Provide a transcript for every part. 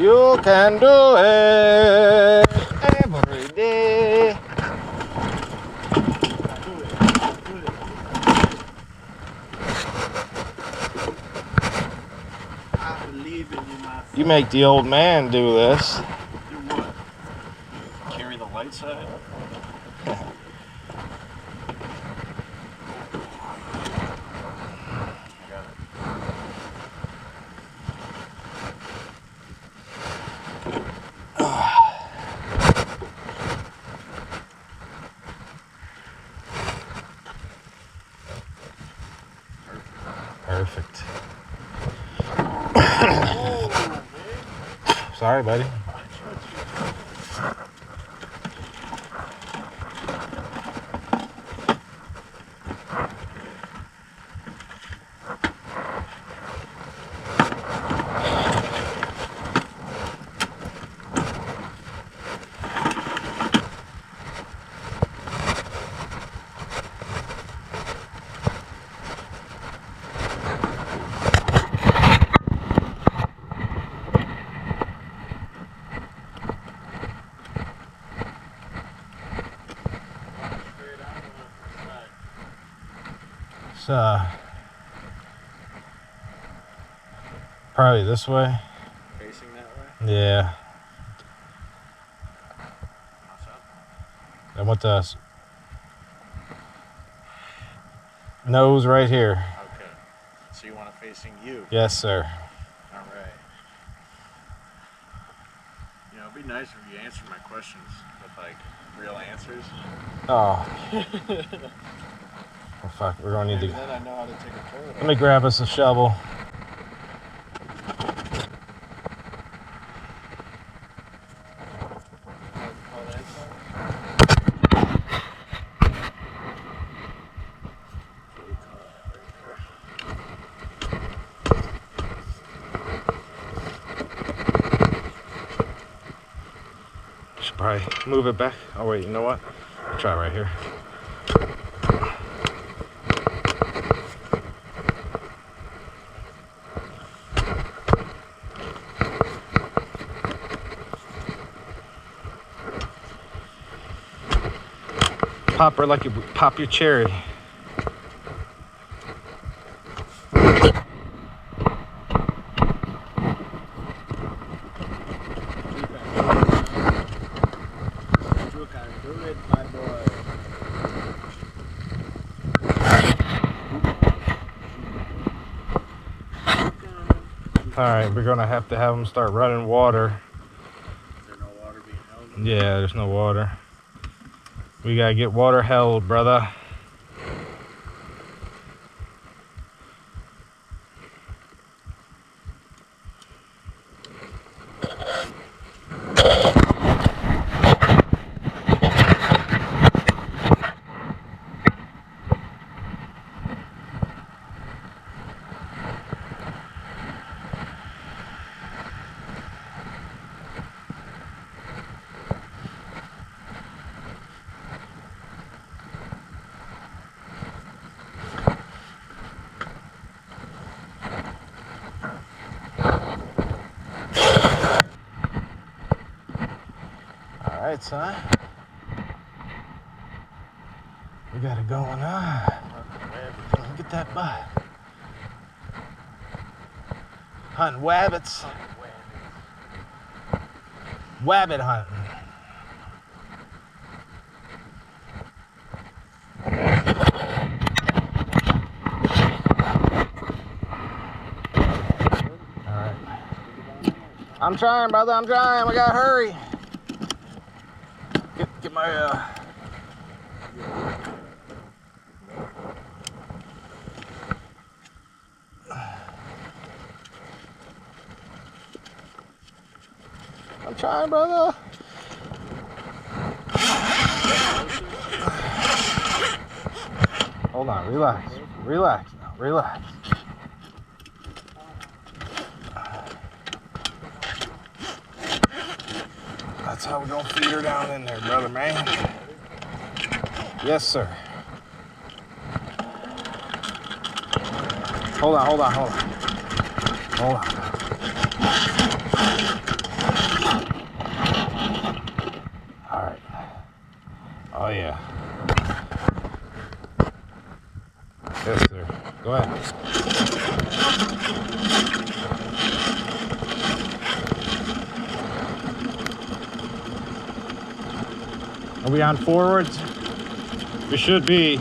You can do it every day. I believe in you, my friend. You make the old man do this. Do what? Carry the light side? Perfect. Sorry, buddy. Probably this way. Facing that way? Yeah. I want the nose right here. Okay. So you want it facing you? Yes, sir. All right. You know, it'd be nice if you answered my questions with like real answers. Oh. Oh fuck, we're gonna need Maybe to. then I know how to take a toilet. Let me grab us a shovel. Should probably move it back. Oh wait, you know what? Try right here. Pop her like you pop your cherry. All right, we're gonna have to have them start running water. Is there no water being held? Yeah, there's no water. We gotta get water held, brother. All right, son. We got it going on. Look at that butt. Hunting wabbits. Wabbit hunting. All right. I'm trying, brother. I'm trying. We gotta hurry. Get my I'm trying, brother. Hold on, relax. Relax now, relax. That's how we're gonna feed her down in there, brother, man. Yes, sir. Hold on, hold on, hold on. Hold on. right. Oh yeah. Yes, sir. Go ahead. Are we on forwards? We should be.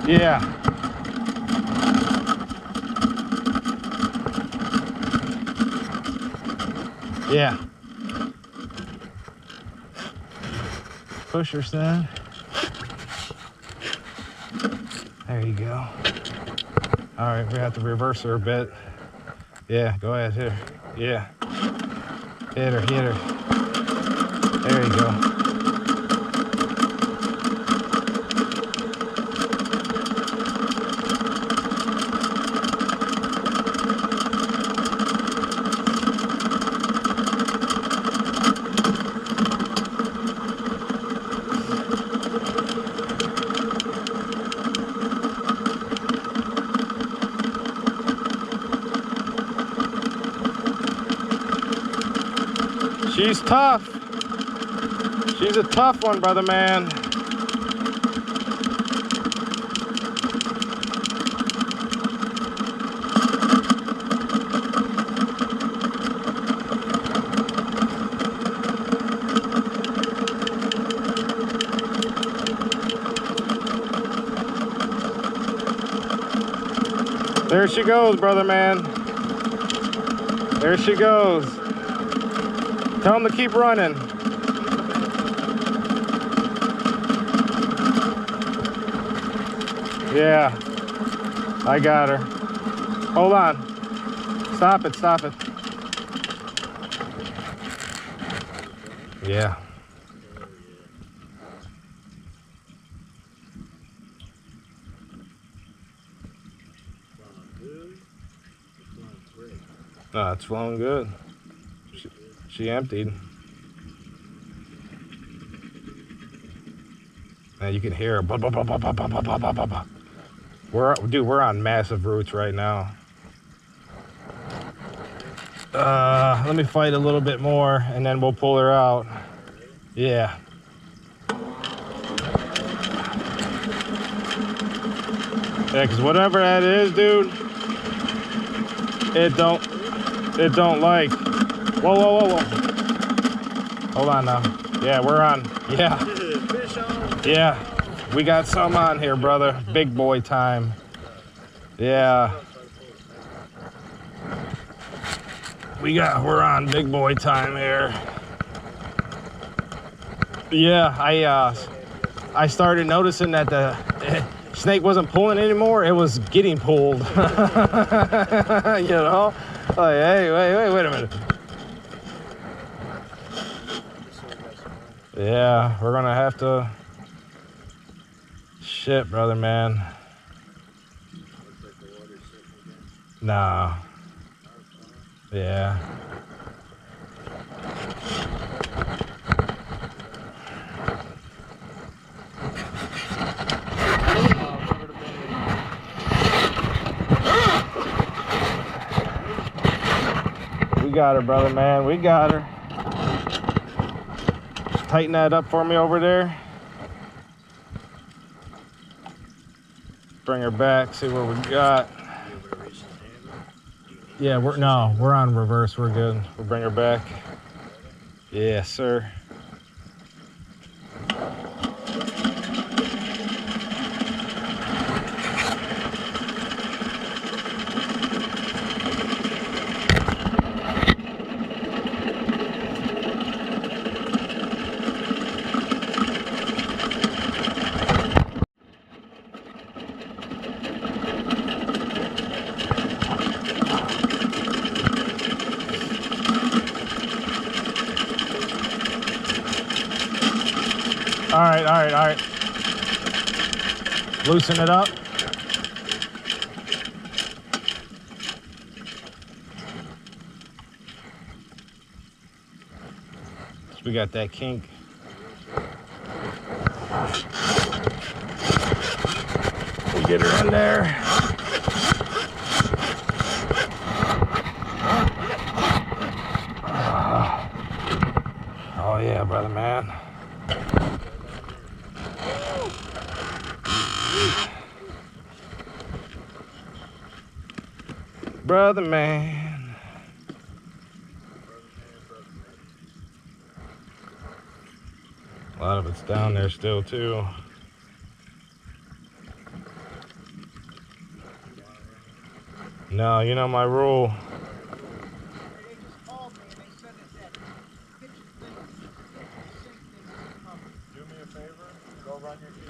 Yeah. Yeah. Pusher stand. There you go. All right, we have to reverse her a bit. Yeah, go ahead, hit her. Yeah. Hit her, hit her. There you go. She's tough. She's a tough one, brother man. There she goes, brother man. There she goes. Tell him to keep running. Yeah, I got her. Hold on. Stop it, stop it. Yeah. No, it's flowing good. She emptied. Now you can hear her. Bah, bah, bah, bah, bah, bah, bah, bah, bah, bah. We're on massive roots right now. Let me fight a little bit more and then we'll pull her out. Yeah. Yeah, cause whatever that is, dude, it don't like. Whoa, whoa, whoa, whoa. Hold on now. Yeah, we're on. Yeah. Yeah. We got some on here, brother. Big boy time. Yeah. We're on big boy time here. Yeah, I started noticing that the snake wasn't pulling anymore. It was getting pulled. You know? Like, hey, wait a minute. Yeah, we're gonna have to. Shit, brother, man. Nah. Yeah. We got her, brother, man. We got her. Tighten that up for me over there. Bring her back, see what we got. Yeah, we're on reverse. We're good. We'll bring her back. Yes, sir. All right. Loosen it up. We got that kink. We'll get her in there. Oh yeah, brother man. Brother man. A lot of it's down there still too. No, you know my rule. They just called me and they said that pitch thing, sink thing is coming. Do me a favor, go run your TV.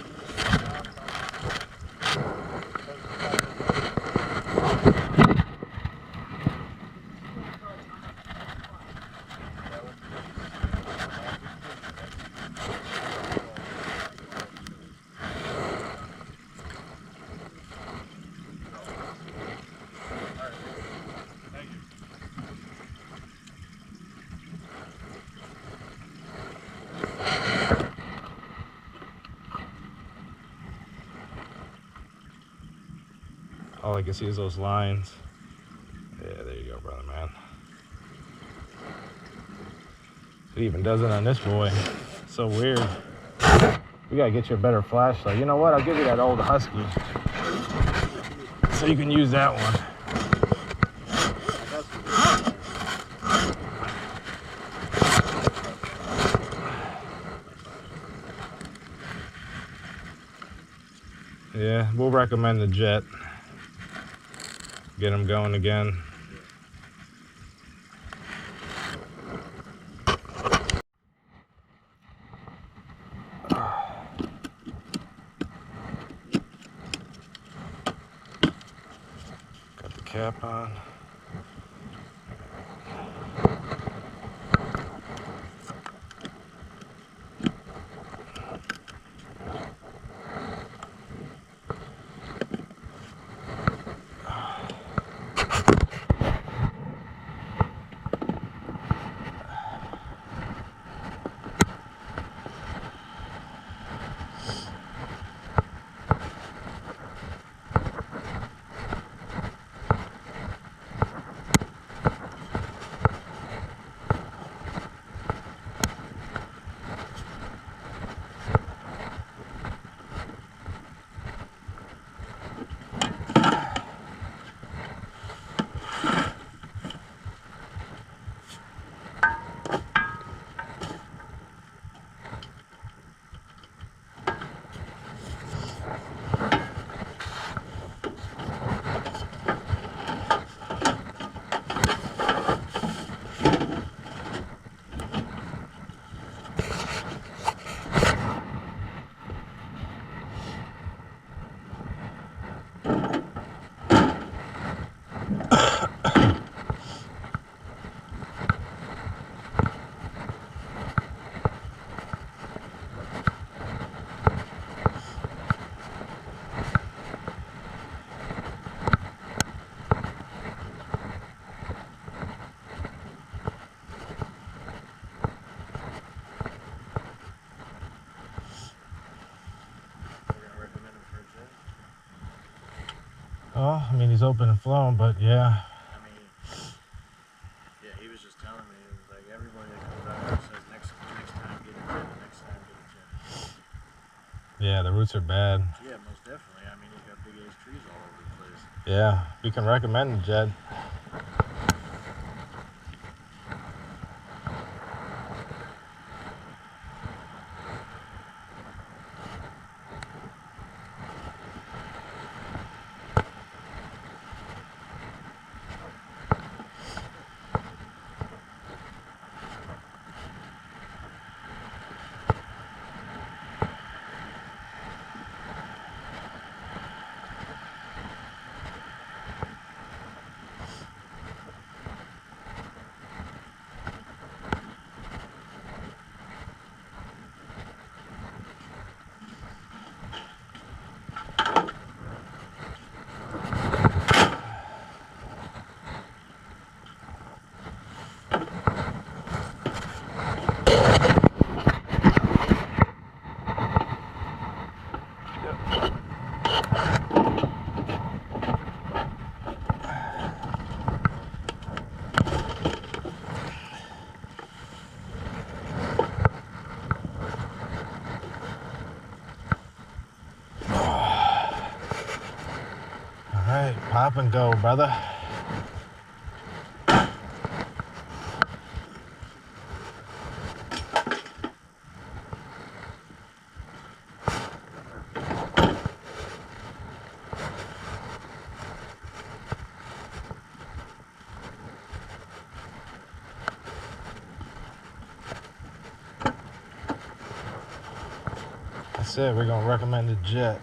All I can see is those lines. Yeah, there you go, brother man. It even does it on this boy. So weird. We gotta get you a better flashlight. You know what? I'll give you that old Husky. So you can use that one. Yeah, we'll recommend the Jet. Get them going again. Got the cap on. Oh, I mean, he's open and flown, but yeah. I mean, yeah, he was just telling me, it was like everybody that comes out here says next time get a Jet, next time get a Jet. Yeah, the roots are bad. Yeah, most definitely. I mean, you got big ass trees all over the place. Yeah, we can recommend the Jet. Stop and go, brother. That's it, we're gonna recommend the jet.